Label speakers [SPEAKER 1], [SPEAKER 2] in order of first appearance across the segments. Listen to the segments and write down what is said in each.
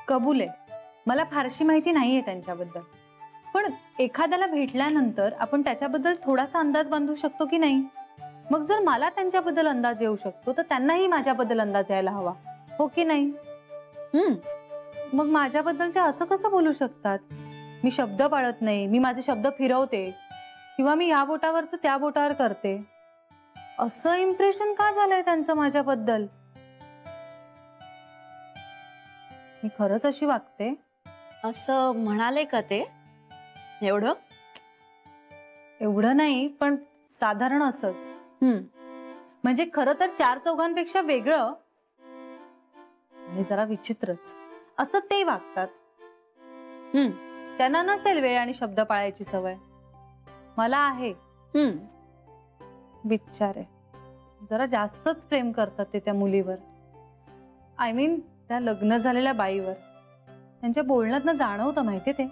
[SPEAKER 1] कबूल आहे, मला फारशी माहिती नाहीये त्यांच्याबद्दल, पण एखाद्याला भेटल्यानंतर आपण त्याच्याबद्दल थोडासा अंदाज बांधू शकतो की नाही? मग जर मला त्यांच्याबद्दल अंदाज येऊ शकतो तर त्यांनाही माझ्याबद्दल अंदाज यायला हवा, हो की नाही? मग माझ्याबद्दल ते असं कसं बोलू शकतात? मी शब्द पाळत नाही, मी माझे शब्द फिरवते किंवा मी या बोटावरचं त्या बोटावर करते, असं इम्प्रेशन का झालंय त्यांचं माझ्याबद्दल? मी खरंच अशी वागते
[SPEAKER 2] असं म्हणाले का ते? एवढं
[SPEAKER 1] एवढं नाही, पण साधारण असंच. म्हणजे खरं तर 4-4 वेगळं आणि जरा विचित्रच असं ते वागतात. त्यांना नसेल वेळ आणि शब्द पाळायची सवय, मला आहे. बिचारे जरा जास्तच प्रेम करतात ते त्या मुलीवर, आय मीन त्या लग्न झालेल्या बाईवर. त्यांच्या बोलण्यातनं जाणवतं माहिती ते.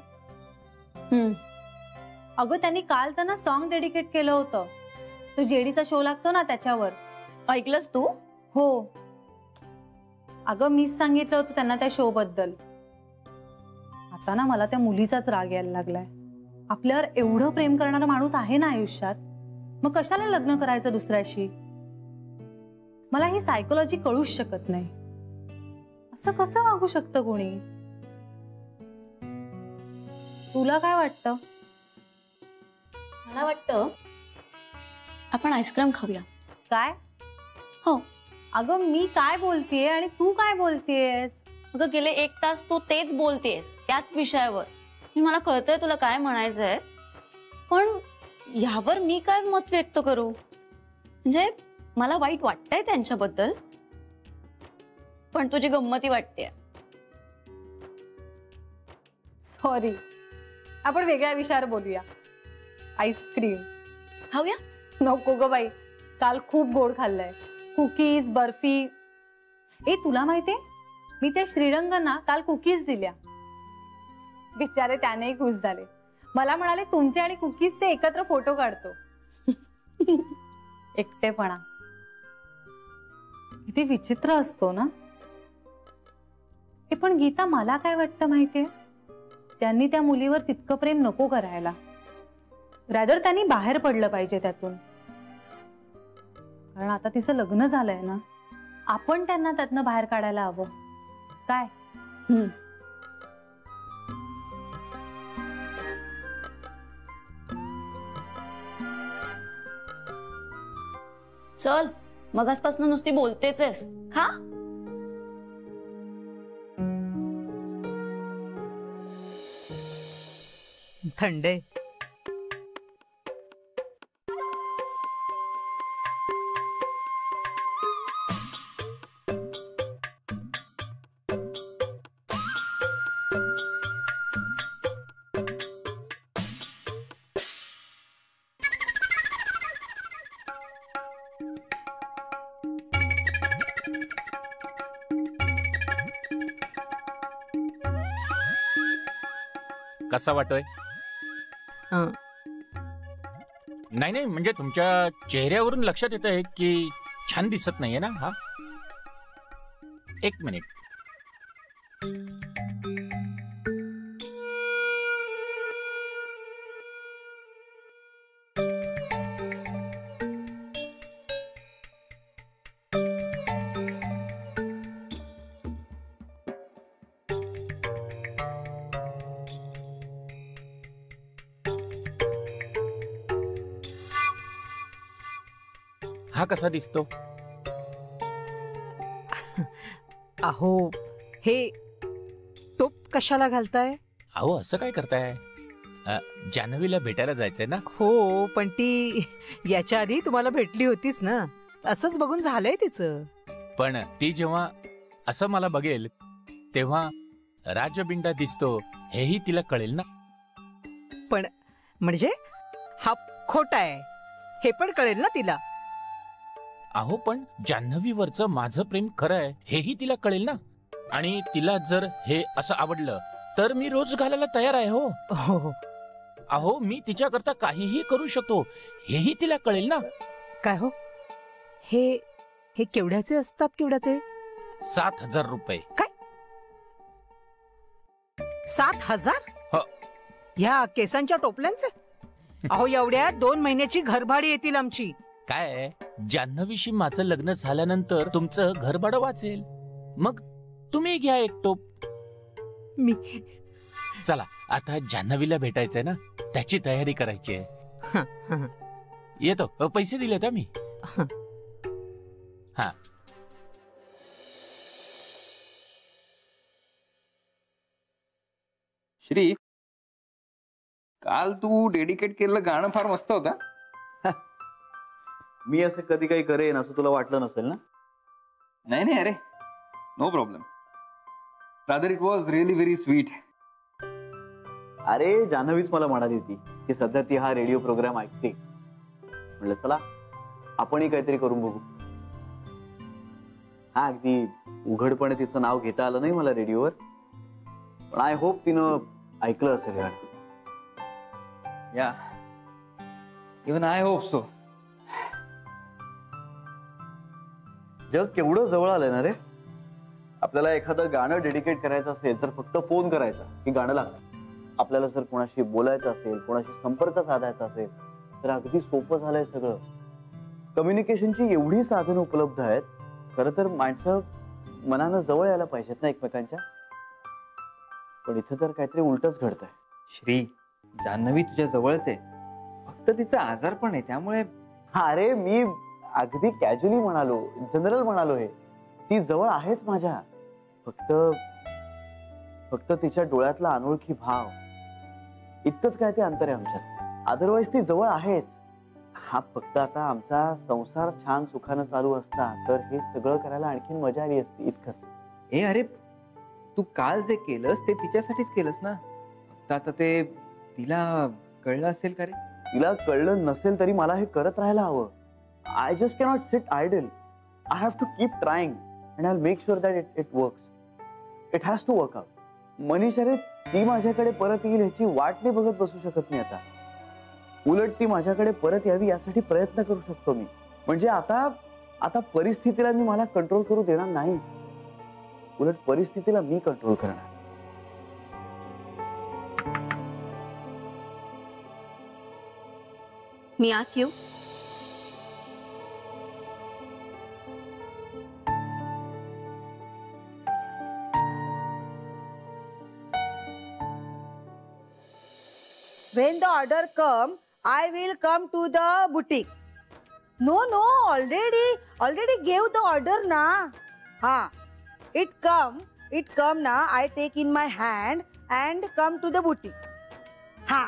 [SPEAKER 1] अगं त्यांनी काल त्यांना सॉन्ग डेडिकेट केलं होतं, तो जेडीचा शो लागतो ना त्याच्यावर.
[SPEAKER 2] ऐकलंस तू?
[SPEAKER 1] हो अगं मीच सांगितलं होतं त्यांना त्या शो बद्दल. आता ना मला त्या मुलीचाच राग यायला लागलाय. आपल्यावर एवढं प्रेम करणारा माणूस आहे ना आयुष्यात, मग कशाला लग्न करायचं दुसऱ्याशी? मला ही सायकोलॉजी कळूच शकत नाही. असं कसं वागू शकतं कोणी? तुला काय वाटतं?
[SPEAKER 2] मला वाटतं आपण आईस्क्रीम खाऊया.
[SPEAKER 1] काय?
[SPEAKER 2] हो.
[SPEAKER 1] अगं मी काय बोलतेय आणि तू काय बोलतेयस?
[SPEAKER 2] अगं गेले 1 तास तू तेच बोलतेस त्याच विषयावर. मला कळतंय तुला काय म्हणायचंय, पण यावर मी काय मत व्यक्त करू? म्हणजे मला वाईट वाटतंय त्यांच्याबद्दल, पण तुझी गंमती वाटते.
[SPEAKER 1] सॉरी, आपण वेगळ्या विषयावर बोलूया. आईस्क्रीम
[SPEAKER 2] खाऊया?
[SPEAKER 1] नको ग बाई, काल खूप गोड खाल्लंय. कुकीज, बर्फी. तुला माहितीये मी त्या श्रीरंगांना काल कुकीज दिल्या. बिचारे त्यानेही खुश झाले. मला म्हणाले तुमचे आणि कुकीजचे एकत्र फोटो काढतो. एकटेपणा किती विचित्र असतो ना. पण गीता मला काय वाटतं माहितीये, त्यांनी त्या मुलीवर तितकं प्रेम नको करायला. रॅदर त्यांनी बाहेर पडलं पाहिजे त्यातून. कारण आता तिचं लग्न झालंय ना, आपण त्यांना त्यातनं बाहेर काढायला हवं. काय?
[SPEAKER 2] चल, मगासपासून नुसती बोलतेच आहेस. खा.
[SPEAKER 3] थंडे.
[SPEAKER 4] कसा वाटतोय? नाही नाही, म्हणजे तुमच्या चेहऱ्यावरून लक्षात येतंय की छान दिसत नाहीये ना. हा, 1 मिनिट. हा कसा दिसतो?
[SPEAKER 3] अहो, हे टोप कशाला घालताय?
[SPEAKER 4] अहो असं काय करताय? जान्हवीला भेटायला जायचंय ना.
[SPEAKER 3] हो, पण ती याच्या आधी तुम्हाला भेटली होतीच ना, असंच बघून झालंय तिचं.
[SPEAKER 4] पण ती जेव्हा असं मला बघेल तेव्हा राजबिंडा दिसतो हेही तिला कळेल ना.
[SPEAKER 3] पण म्हणजे हा खोटा आहे हे पण कळेल ना तिला.
[SPEAKER 4] अहो पण जान्हवीवरचं माझं प्रेम खरं आहे हेही तिला कळेल ना. आणि तिला जर हे असं आवडलं तर मी रोज घालायला तयार आहे. हो अहो, मी तिच्याकरता काहीही करू शकतो हेही तिला कळेल ना.
[SPEAKER 3] काय हो, हे केवढ्याचे असतात? केवढ्याचे?
[SPEAKER 4] 7,000 रुपये.
[SPEAKER 3] काय 7,000?
[SPEAKER 4] हो.
[SPEAKER 3] ह्या केसांच्या टोपल्यांचे? अहो एवढ्या 2 महिन्याची घरभाडी येतील आमची.
[SPEAKER 4] काय जान्हवीशी माझं लग्न झाल्यानंतर तुमचं घरभाडं वाचेल. मग तुम्ही घ्या एक टोप.
[SPEAKER 3] मी
[SPEAKER 4] चला आता जान्हवीला भेटायचंय ना, त्याची तयारी करायची आहे. येतो. पैसे दिलेत मी. हा.
[SPEAKER 5] श्री, काल तू डेडिकेट केलेलं गाणं फार मस्त होतं.
[SPEAKER 6] मी असं कधी काही करेन असं तुला वाटलं नसेल ना?
[SPEAKER 5] नाही नाही, अरे no problem. Rather it was really very sweet.
[SPEAKER 6] अरे जान्हवीच मला म्हणाली होती की सध्या ती हा रेडिओ प्रोग्राम ऐकते. म्हणलं चला आपणही काहीतरी करून बघू. हा अगदी उघडपणे तिचं नाव घेता आलं नाही मला रेडिओवर, पण आय होप तिनं ऐकलं असेल हे गाणं.
[SPEAKER 5] या, इवन आय होप सो.
[SPEAKER 6] जग केवढं जवळ आलंय ना रे. आपल्याला एखादं गाणं डेडिकेट करायचं असेल तर फक्त फोन करायचा की गाणं लागतं. आपल्याला जर कोणाशी बोलायचं असेल, कोणाशी संपर्क साधायचा असेल तर अगदी सोपं झालंय सगळं. कम्युनिकेशनची एवढी साधनं उपलब्ध आहेत. खरं तर माणसं मनानं जवळ यायला पाहिजेत ना एकमेकांच्या, पण इथं तर काहीतरी उलटच घडतंय.
[SPEAKER 5] श्री, जान्हवी तुझ्या जवळच आहे, फक्त तिचा आजार पण आहे त्यामुळे.
[SPEAKER 6] हा अरे मी अगदी कॅज्युअली म्हणालो, जनरल म्हणालो. हे ती जवळ आहेच माझ्या. फक्त तिच्या डोळ्यातला अनोळखी भाव इतकंच काय ते अंतर आहे आमच्यात. अदरवाईज ती जवळ आहेच. हा फक्त आता आमचा संसार छान सुखानं चालू असता तर हे सगळं करायला आणखीन मजा आली असती, इतकंच.
[SPEAKER 5] ए अरे, तू काल जे केलंस ते तिच्यासाठीच केलंस ना. फक्त आता ते तिला कळलं असेल का रे?
[SPEAKER 6] तिला कळलं नसेल तरी मला हे करत राहायला हवं. I just cannot sit idle. I have to keep trying and I will make sure that it works. It has to work out. Manisha रे, ती माझ्याकडे परत येईल ह्याची वाट नाही बघत बसू शकत मी आता. उलट ती माझ्याकडे परत यावी यासाठी प्रयत्न करू शकतो मी. म्हणजे आता परिस्थितीला मी मला कंट्रोल करू देणार नाही, उलट परिस्थितीला मी कंट्रोल करणार.
[SPEAKER 2] मी आत येऊ?
[SPEAKER 7] When the order come, I will come to the boutique. No, already gave the order na. Ha, it come na. I take in my hand and come to the boutique. Ha.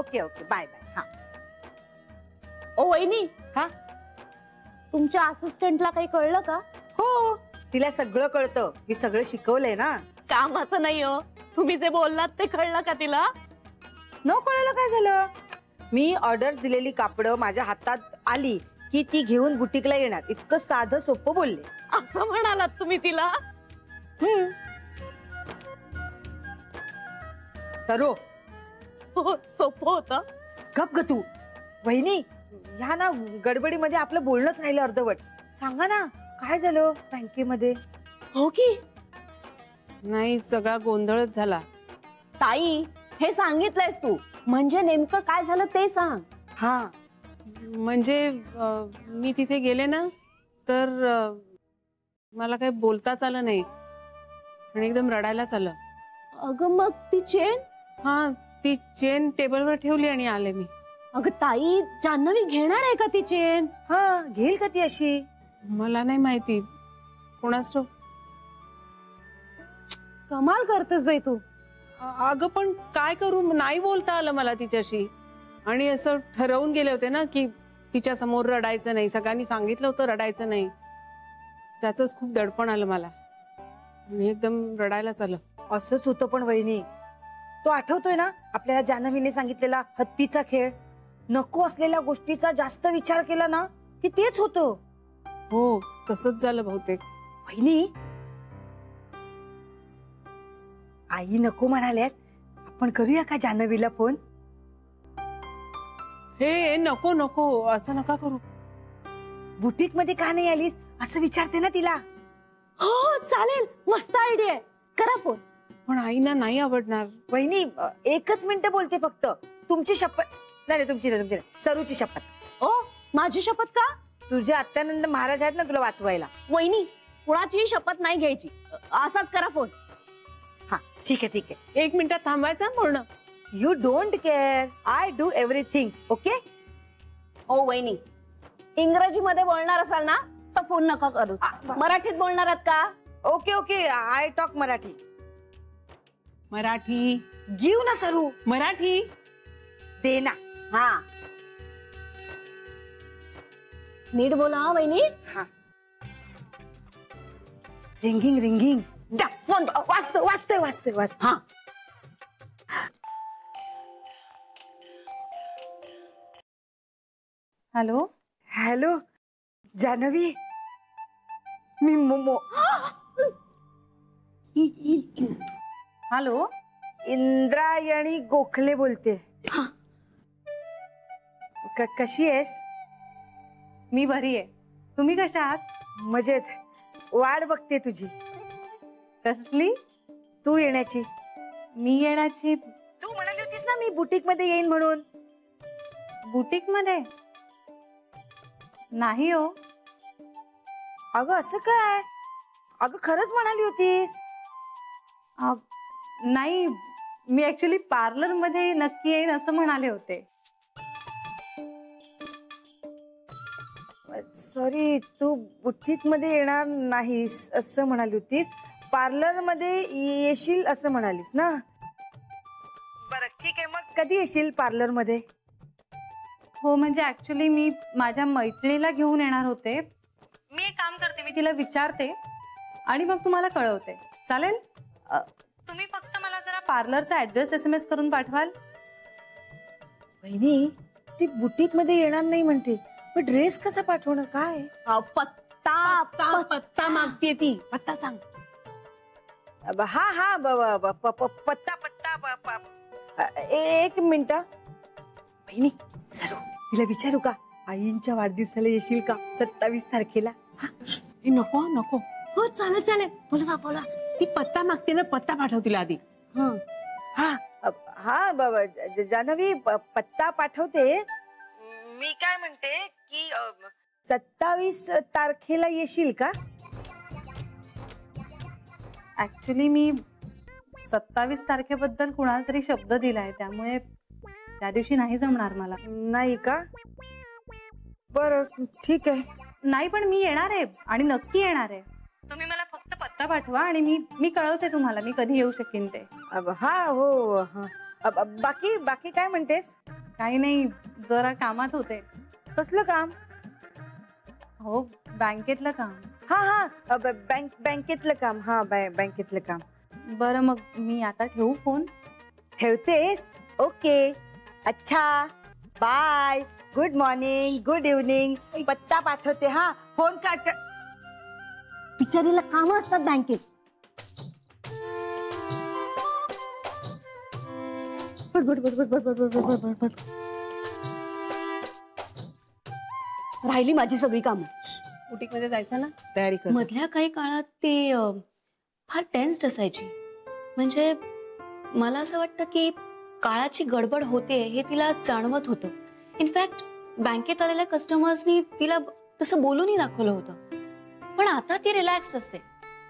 [SPEAKER 7] Okay, bye. Ha.
[SPEAKER 8] ओ वहिनी,
[SPEAKER 7] हा,
[SPEAKER 8] तुमच्या असिस्टंटला काही कळलं का?
[SPEAKER 7] हो, तिला सगळं कळतं. मी सगळं शिकवलंय ना.
[SPEAKER 8] कामाचं नाही हो, तुम्ही जे बोललात ते कळलं का तिला?
[SPEAKER 7] न कळलं काय झालं? मी ऑर्डर्स दिलेली कापडं माझ्या हातात आली की ती घेऊन बुटीकला येणार, इतकं साधं सोपं बोलले.
[SPEAKER 8] असं म्हणालात तुम्ही तिला?
[SPEAKER 7] सरो,
[SPEAKER 8] हो, सोपं होतं.
[SPEAKER 7] गप ग तू. वहिनी, ह्या ना गडबडीमध्ये आपलं बोलणंच राहिलं अर्धवट. सांगा ना काय झालं बँकेमध्ये?
[SPEAKER 8] हो की
[SPEAKER 9] नाही, सगळा गोंधळच झाला.
[SPEAKER 8] ताई, हे सांगितलंयस तू, म्हणजे नेमकं काय झालं ते सांग.
[SPEAKER 7] हा,
[SPEAKER 9] म्हणजे मी तिथे गेले ना तर मला काही बोलताच आलं नाही आणि एकदम रडायलाच आलं.
[SPEAKER 8] अगं मग ती चेन?
[SPEAKER 9] हा, ती चेन टेबलवर ठेवली आणि आले मी.
[SPEAKER 8] अगं ताई, जान्हवी घेणार आहे का ती चेन?
[SPEAKER 7] हा, घेईल का ती अशी?
[SPEAKER 9] मला नाही माहिती, कोणाच ठाऊक.
[SPEAKER 8] कमाल करतेस बाई तू.
[SPEAKER 9] अगं पण काय करू, नाही बोलता आलं मला तिच्याशी. आणि असं ठरवून गेले होते ना की तिच्या समोर रडायचं नाही, सगळ्यांनी सांगितलं होतं रडायचं नाही. त्याचंच खूप दडपण आलं मला आणि एकदम रडायलाच आलं.
[SPEAKER 7] असंच होतं पण वहिनी. तो आठवतोय ना आपल्या जान्हवीने सांगितलेला हत्तीचा खेळ? नको असलेल्या गोष्टीचा जास्त विचार केला ना की तेच होतं.
[SPEAKER 9] हो, तसंच झालं बहुतेक.
[SPEAKER 7] वहिनी, आई नको म्हणाल्यात, आपण करूया का जान्हवीला फोन?
[SPEAKER 9] हे नको नको, असं नका करू.
[SPEAKER 7] बुटीक मध्ये का नाही आलीस असं विचारते ना तिला.
[SPEAKER 8] हो चालेल, मस्त आयडिया आहे, करा फोन.
[SPEAKER 9] पण आईना नाही आवडणार.
[SPEAKER 7] वहिनी एकच मिनिट बोलते फक्त. तुमची शपथ नाही, तुमची नाही, सरूची शपथ.
[SPEAKER 8] ओ माझी शपथ का?
[SPEAKER 7] तुझे आत्यानंद महाराज आहेत ना तुला वाचवायला.
[SPEAKER 8] वहिनी कुणाची शपथ नाही घ्यायची. असाच करा फोन.
[SPEAKER 7] हा ठीक आहे ठीक आहे.
[SPEAKER 9] 1 मिनिटात थांबायचं पूर्ण.
[SPEAKER 7] You don't care, I do everything. Okay.
[SPEAKER 8] ओ वहिनी इंग्रजी मध्ये बोलणार असाल ना तर फोन नका करू. मराठीत बोलणार आहात का?
[SPEAKER 7] Okay okay, I talk Marathi.
[SPEAKER 9] Marathi
[SPEAKER 7] give ना सरू.
[SPEAKER 9] मराठी
[SPEAKER 7] दे ना.
[SPEAKER 8] हा नीट बोला हा वहिनी.
[SPEAKER 7] हा. Ringing ringing. फोन वाजतोय वाजतोय वाजतोय वाजतोय.
[SPEAKER 8] हा
[SPEAKER 1] हॅलो.
[SPEAKER 7] हॅलो जान्हवी, मी मोमो.
[SPEAKER 1] हॅलो.
[SPEAKER 7] इंद्रायणी गोखले बोलते. कशी आहेस?
[SPEAKER 1] मी बरी आहे. तुम्ही कशा आहात?
[SPEAKER 7] मजेत. वाट बघते तुझी.
[SPEAKER 1] कसली?
[SPEAKER 7] तू येण्याची.
[SPEAKER 1] मी येण्याची?
[SPEAKER 7] तू म्हणाली होतीस ना मी बुटीक मध्ये येईन म्हणून.
[SPEAKER 1] बुटीक मध्ये? नाही हो.
[SPEAKER 7] अगं असं काय? अगं खरंच म्हणाली होतीस.
[SPEAKER 1] नाही, मी ऍक्च्युली पार्लर मध्ये नक्की येईन असं म्हणाले होते.
[SPEAKER 7] सॉरी, तू बुटीक मध्ये येणार नाहीस असं म्हणाली होतीस. पार्लर मध्ये येशील असं म्हणालीस ना. बरं ठीक आहे, मग कधी येशील पार्लर मध्ये?
[SPEAKER 1] हो म्हणजे ऍक्च्युली मी माझ्या मैत्रिणीला घेऊन येणार होते. मी एक काम करते, मी तिला विचारते आणि मग तुम्हाला कळवते. चालेल? तुम्ही फक्त मला जरा पार्लरचा ऍड्रेस SMS करून पाठवाल?
[SPEAKER 7] बहिणी ती बुटीक मध्ये येणार नाही म्हणते, पण ड्रेस कसा पाठवणार? काय
[SPEAKER 8] पत्ता
[SPEAKER 9] पत्ता मागते ती. पत्ता सांग.
[SPEAKER 7] हा हा पत्ता पत्ता. एक मिनिट. बहिणी सरू, तिला विचारू का आईंच्या वाढदिवसाला येशील का 27 तारखेला?
[SPEAKER 9] नको नको.
[SPEAKER 8] हो चालेल चालेल. बोला बोला.
[SPEAKER 9] ती पत्ता मागते ना, पत्ता पाठव तिला आधी.
[SPEAKER 7] हा हा बाबा जान्हवी, पत्ता पाठवते. मी काय म्हणते की 27 तारखेला येशील का?
[SPEAKER 1] ऍक्च्युली मी 27 तारखेबद्दल कुणाला तरी शब्द दिलाय, त्यामुळे त्या दिवशी नाही जमणार मला.
[SPEAKER 7] नाही का? बरं ठीक आहे.
[SPEAKER 1] नाही पण मी येणार आहे आणि नक्की येणार आहे. तुम्ही मला फक्त पत्ता पाठवा आणि मी कळवते तुम्हाला मी कधी येऊ शकेन ते.
[SPEAKER 7] हा हो. बाकी बाकी काय म्हणतेस?
[SPEAKER 1] काही नाही, जरा कामात होते.
[SPEAKER 7] कसलं काम?
[SPEAKER 1] हो बँकेतलं काम.
[SPEAKER 7] हा हा बँकेतलं काम. हा बँकेतलं काम.
[SPEAKER 1] बरं मग मी आता ठेवू फोन?
[SPEAKER 7] ठेवतेस? ओके. अच्छा bye. Good morning, good evening. पत्ता पाठवते. हा फोन काट.
[SPEAKER 8] बिचारीला काम असतात बँकेत. राहिली माझी सगळी कामं.
[SPEAKER 9] बुटीक मध्ये जायचं ना, तयारी कर.
[SPEAKER 2] मधल्या काही काळात ती फार टेन्स्ड असायची. म्हणजे मला असं वाटतं की काळाची गडबड होते हे तिला जाणवत होतं. इनफॅक्ट बँकेत आलेल्या कस्टमर्सनी तिला तसं बोलूनही दाखवलं होतं. पण आता ती रिलॅक्स असते.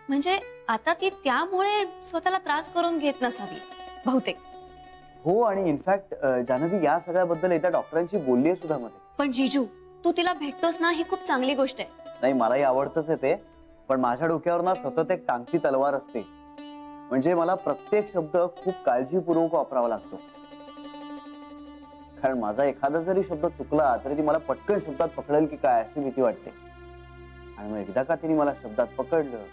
[SPEAKER 2] म्हणजे आता ती त्यामुळे स्वतःला त्रास करून घेत नसावी बहुतेक.
[SPEAKER 6] हो, आणि इनफॅक्ट जान्हवी या सगळ्याबद्दल एकदा डॉक्टरांशी बोलली आहे सुद्धा मध्ये.
[SPEAKER 2] पण जीजू तू तिला भेटतोस ना, ही खूप चांगली गोष्ट आहे.
[SPEAKER 6] नाही, मलाही आवडतच आहे ते, पण माझ्या डोक्यावर ना सतत एक टांगती तलवार असते. म्हणजे मला प्रत्येक शब्द खूप काळजीपूर्वक वापरावा लागतो. कारण माझा एखादा जरी शब्द चुकला तरी ती मला पटकन शब्दात पकडेल की काय अशी भीती वाटते. आणि मग एकदा का तिने मला शब्दात पकडलं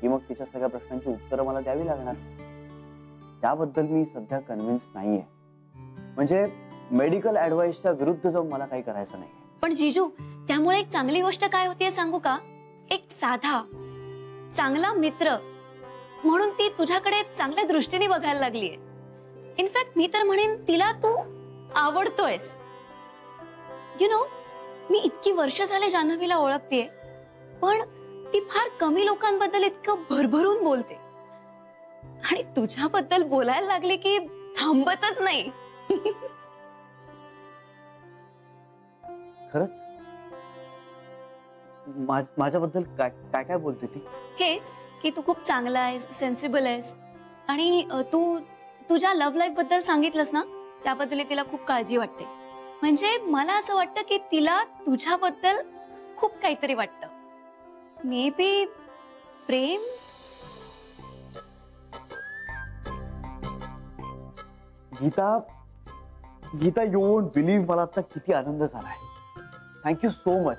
[SPEAKER 6] की मग तिच्या सगळ्या प्रश्नांची उत्तरं मला द्यावी लागणार. त्याबद्दल मी सध्या कन्व्हिन्स नाहीये. म्हणजे मेडिकल ऍडवाइसच्या विरुद्ध जाऊन मला काही करायचं नाही.
[SPEAKER 2] पण जीजू त्यामुळे एक चांगली गोष्ट काय होतीये सांगू का? एक साधा चांगला मित्र म्हणून ती तुझ्याकडे चांगल्या दृष्टीने बघायला लागलीये. इनफॅक्ट मी तर म्हणेन तिला तू आवडतोयस. यु नो, मी इतकी वर्ष झाले जान्हवीला ओळखतेय, पण ती फार कमी लोकांबद्दल इतकं भरभरून बोलते. आणि तुझ्याबद्दल बोलायला लागले की थांबतच नाही.
[SPEAKER 6] खरंच माझ्याबद्दल काय काय काय बोलते ती?
[SPEAKER 2] हेच की तू खूप चांगला आहेस, सेन्सिबल आहेस, आणि तू तुझ्या लव्ह लाईफ बद्दल सांगितलंस ना, त्याबद्दल तिला खूप काळजी वाटते. म्हणजे मला असं वाटतं की तिला तुझ्याबद्दल खूप काहीतरी वाटतं. मे बी प्रेम.
[SPEAKER 6] गीता यू वोंट बिलीव्ह मला आता किती आनंद झालाय. Thank you so much.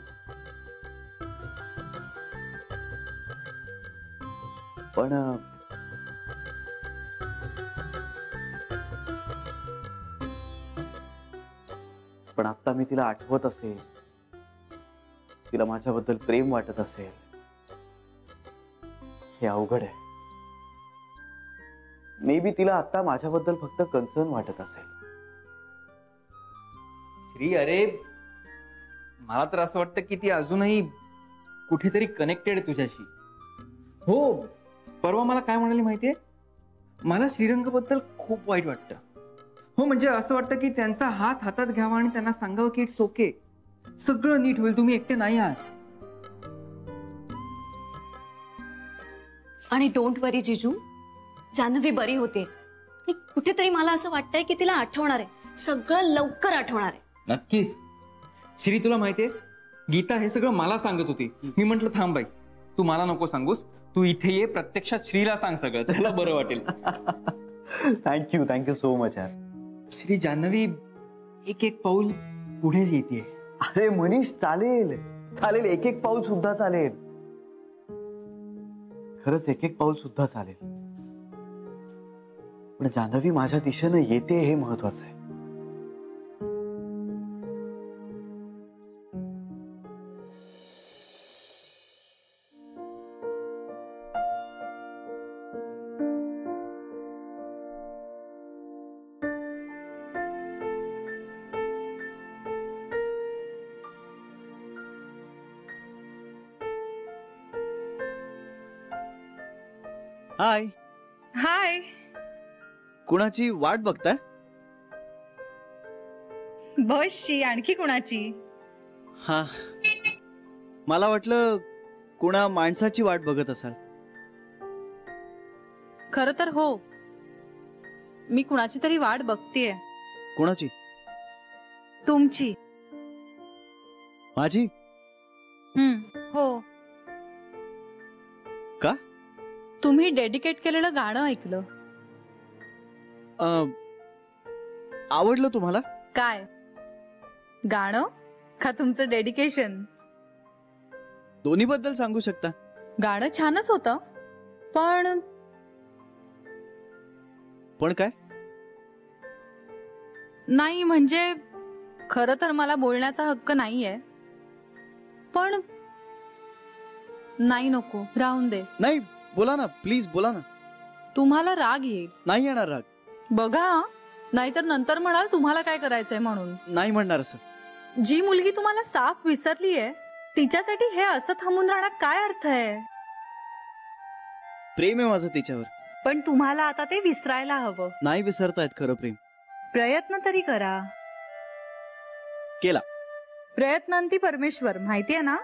[SPEAKER 6] पण आता मी तिला आठवत असेल, तिला माझ्याबद्दल प्रेम वाटत असेल, हे अवघड आहे. मे बी तिला आता माझ्याबद्दल फक्त कन्सर्न वाटत असेल.
[SPEAKER 5] श्री, अरे मला तर असं वाटतं की ती अजूनही कुठेतरी कनेक्टेड आहे तुझ्याशी. हो, परवा मला काय म्हणाली माहितीये, मला श्रीरंग बद्दल खूप वाईट वाटतं. हो, म्हणजे असं वाटतं की त्यांचा हात हातात घ्यावा आणि त्यांना सांगावं की इट्स ओके, सगळं नीट होईल, तुम्ही एकटे नाही आहात.
[SPEAKER 2] आणि डोंट वरी जिजू, जान्हवी बरी होते. आणि कुठेतरी मला असं वाटतंय की तिला आठवणार आहे, सगळं लवकर आठवणार आहे.
[SPEAKER 5] नक्कीच. श्री, तुला माहितीये गीता हे सगळं मला सांगत होती. मी म्हंटल थांब बाई, तू मला नको सांगूस, तू इथे ये, प्रत्यक्षात श्रीला सांग सगळं, त्याला बरं वाटेल.
[SPEAKER 6] थँक्यू सो मच यार.
[SPEAKER 5] श्री, जान्हवी एक एक पाऊल पुढे येते.
[SPEAKER 6] अरे मनीष, चालेल चालेल, एक एक पाऊल सुद्धा चालेल. खरंच एक एक पाऊल सुद्धा चालेल. पण जान्हवी माझ्या दिशेनं येते हे महत्वाचं आहे.
[SPEAKER 10] हाय.
[SPEAKER 1] हाय.
[SPEAKER 10] कुणाची वाट बघताय?
[SPEAKER 1] बसची, आणखी कुणाची?
[SPEAKER 10] हा, मला वाटलं कुणा माणसाची वाट बघत असाल.
[SPEAKER 1] खरं तर हो, मी कुणाची तरी वाट बघतेय.
[SPEAKER 10] कुणाची?
[SPEAKER 1] तुमची.
[SPEAKER 10] माझी?
[SPEAKER 1] हो.
[SPEAKER 10] का?
[SPEAKER 1] तुम्ही डेडिकेट केलेलं गाणं ऐकलं.
[SPEAKER 10] आवडलं तुम्हाला?
[SPEAKER 1] काय गाणं का तुमचं डेडिकेशन?
[SPEAKER 10] दोन्ही बद्दल सांगू शकता.
[SPEAKER 1] गाणं छानच होतं, पण
[SPEAKER 10] काय?
[SPEAKER 1] नाही, म्हणजे खरं तर मला बोलण्याचा हक्क नाहीये, पण नाही, नको, राहून दे.
[SPEAKER 10] नाही, बोला ना, प्लीज बोला ना.
[SPEAKER 1] तुम्हाला राग येईल.
[SPEAKER 10] नाही येणार राग.
[SPEAKER 1] बघा, नाहीतर नंतर म्हणाल तुम्हाला काय करायचंय म्हणून.
[SPEAKER 10] नाही म्हणणार असं.
[SPEAKER 1] जी मुलगी तुम्हाला साफ विसरलीये, तिच्यासाठी हे असं थांबून राहण्यात काय अर्थ आहे?
[SPEAKER 10] प्रेम आहे माझं तिच्यावर.
[SPEAKER 1] पण तुम्हाला आता ते विसरायला हवं.
[SPEAKER 10] नाही विसरतायत खरं प्रेम.
[SPEAKER 1] प्रयत्न तरी करा.
[SPEAKER 10] केला.
[SPEAKER 1] प्रयत्नांती परमेश्वर, माहितीये ना?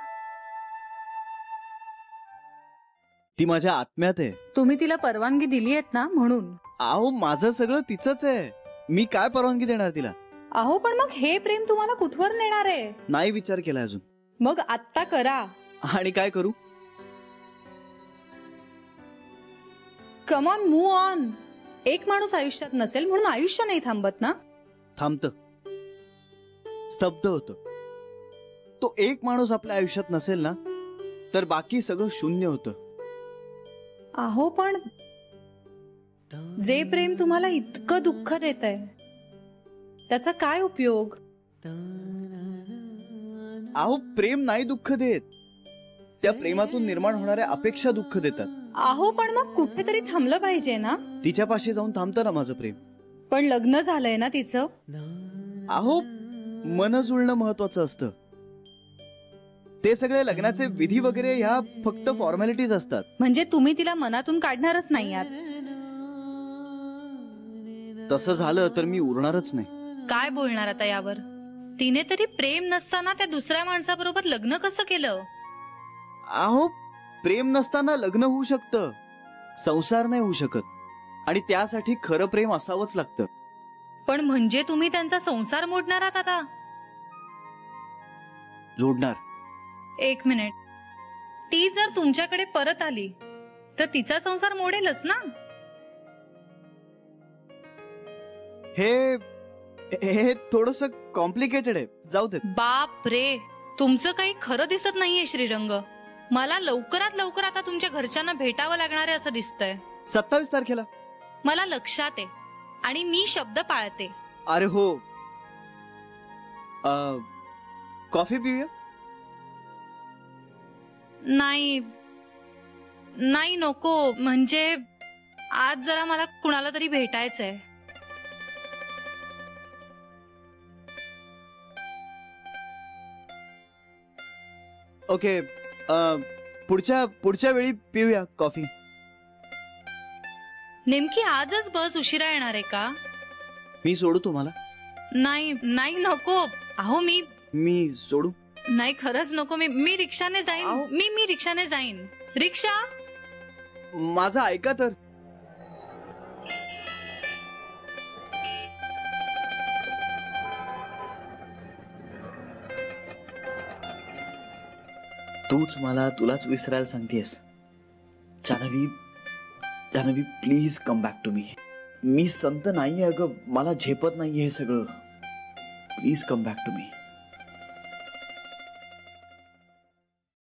[SPEAKER 10] ती माझ्या आत्म्यात आहे.
[SPEAKER 1] तुम्ही तिला परवानगी दिली आहेत ना, म्हणून.
[SPEAKER 10] अहो, माझं सगळं तिचंच आहे, मी काय परवानगी देणार तिला?
[SPEAKER 1] अहो, पण मग हे प्रेम तुम्हाला कुठवर नेणार आहे?
[SPEAKER 10] नाही विचार केला अजून.
[SPEAKER 1] मग आत्ता करा.
[SPEAKER 10] आणि काय करू?
[SPEAKER 1] Come on, move on. एक माणूस आयुष्यात नसेल म्हणून आयुष्य नाही थांबत ना.
[SPEAKER 10] थांबत, स्तब्ध होत. तो एक माणूस आपल्या आयुष्यात नसेल ना, तर बाकी सगळं शून्य होतं.
[SPEAKER 1] अहो, पण जे प्रेम तुम्हाला इतकं दुःख देतंय, त्याचा काय उपयोग?
[SPEAKER 10] अहो, प्रेम नाही दुःख देत, त्या प्रेमातून निर्माण होणाऱ्या अपेक्षा दुःख देतात.
[SPEAKER 1] अहो, पण मग कुठेतरी थांबलं पाहिजे ना.
[SPEAKER 10] तिच्यापाशी जाऊन थांबतं ना माझं प्रेम.
[SPEAKER 1] पण लग्न झालंय ना तिचं.
[SPEAKER 10] अहो, मन जुळणं महत्वाचं असतं. ते सगळे लग्नाचे विधी वगैरे ह्या फक्त फॉर्मॅलिटीज असतात.
[SPEAKER 1] म्हणजे तुम्ही तिला मनातून काढणारच नाही आहात.
[SPEAKER 10] तसं झालं तर मी उरणारच नाही.
[SPEAKER 1] काय बोलणार आता यावर? तिने तरी प्रेम नसताना त्या दुसऱ्या माणसाबरोबर लग्न कसं केलं?
[SPEAKER 10] अहो, प्रेम नसताना लग्न होऊ शकतं, संसार नाही होऊ शकत. आणि त्यासाठी खरं प्रेम असावंच लागतं.
[SPEAKER 1] पण म्हणजे तुम्ही त्यांचा संसार मोडणार आहात आता?
[SPEAKER 10] जोडणार.
[SPEAKER 1] एक मिनिट, ती जर तुमच्याकडे परत आली तर तिचा संसार मोडेलच ना?
[SPEAKER 10] हे थोडस कॉम्प्लिकेटेड आहे, जाऊ दे.
[SPEAKER 1] बाप रे, तुमचं काही खरं दिसत नाहीये श्रीरंग. मला लवकरात लवकर आता तुमच्या घरच्यांना भेटावं लागणार आहे असं दिसतंय.
[SPEAKER 10] 27 तारखेला.
[SPEAKER 1] मला लक्षात आहे आणि मी शब्द पाळते.
[SPEAKER 10] अरे हो, कॉफी पिऊया?
[SPEAKER 1] नाही नाही, नको. म्हणजे आज जरा मला कुणाला तरी भेटायचंय.
[SPEAKER 10] ओके, पुढच्या वेळी पिऊया कॉफी.
[SPEAKER 1] नेमकी आजच बस उशिरा येणार आहे का?
[SPEAKER 10] मी सोडू तुम्हाला?
[SPEAKER 1] नाही नाही, नको. अहो
[SPEAKER 10] मी सोडू?
[SPEAKER 1] नाही, खरंच नको. मी रिक्षाने जाईन. मी रिक्षाने जाईन. रिक्षा?
[SPEAKER 10] माझं ऐका तर. तूच मला तुलाच विसरायला सांगतेस. Janhvi please come back to me. मी संत नाहीये अगं, मला झेपत नाहीये हे सगळं. Please come back to me.